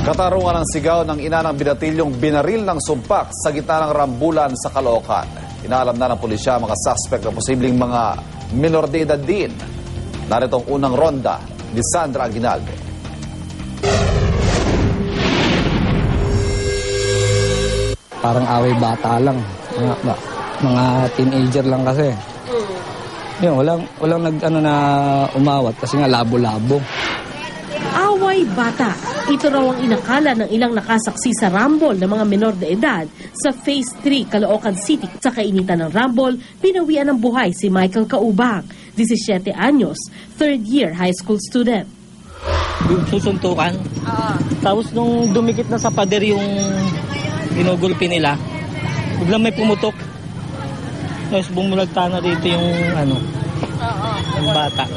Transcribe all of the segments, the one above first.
Katarungan ng sigaw ng ina ng binatilyong binaril ng sumpak sa gitna ng rambulan sa Caloocan. Inaalam na ng pulisya ang mga suspect na posibleng mga minor de edad din. Narito ang unang ronda ni Sandra Aguinaldo. Parang away bata lang. Mga teenager lang kasi. Yun, walang na umawat kasi nga labo-labo. Away bata. Ito raw ang inakala ng ilang nakasaksi sa rumble ng mga menor de edad sa Phase 3, Caloocan City. Sa kainitan ng rumble, pinawian ng buhay si Michael Caubang, 17 anyos, third year high school student. Susuntukan. Tapos nung dumikit na sa pader yung inugulpi nila, biglang may pumutok. Tapos bumulagta na dito yung yung bata.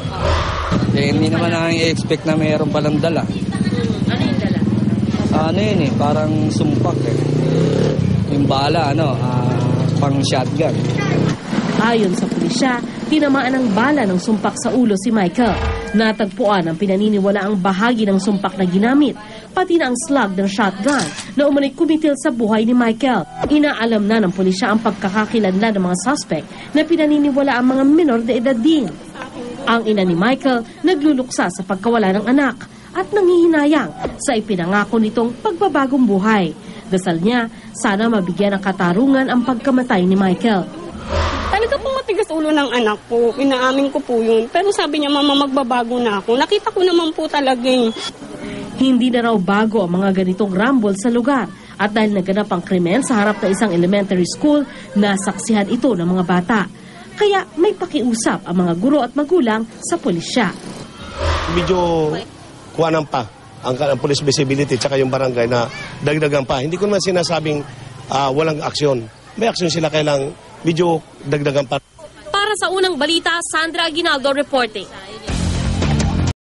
Hindi naman i-expect na mayroon palang dala. Ano yung dala? Yun parang sumpak Yung bala, pang shotgun. Ayon sa pulisya, tinamaan ng bala ng sumpak sa ulo si Michael. Natagpuan ang pinaniniwalaang bahagi ng sumpak na ginamit, pati na ang slug ng shotgun na umano'y kumitil sa buhay ni Michael. Inaalam na ng pulisya ang pagkakakilanlan ng mga suspect na pinaniniwala ang mga minor de edad din. Ang ina ni Michael nagluluksa sa pagkawala ng anak at nanghihinayang sa ipinangako nitong pagbabagong buhay. Dasal niya, sana mabigyan ng katarungan ang pagkamatay ni Michael. Talaga pong matigas ulo ng anak ko. Inaamin ko po yun. Pero sabi niya, mama, magbabago na ako. Nakita ko naman po talaga Hindi na raw bago ang mga ganitong rumble sa lugar. At dahil naganap ang krimen sa harap ng isang elementary school, nasaksihan ito ng mga bata. Kaya may pakiusap ang mga guro at magulang sa pulisya. Medyo kuwanan pa ang police visibility tsaka yung barangay na dagdagan pa. Hindi ko naman sinasabing walang aksyon. May aksyon sila, kailang medyo dagdagan pa. Para sa unang balita, Sandra Aguinaldo reporting.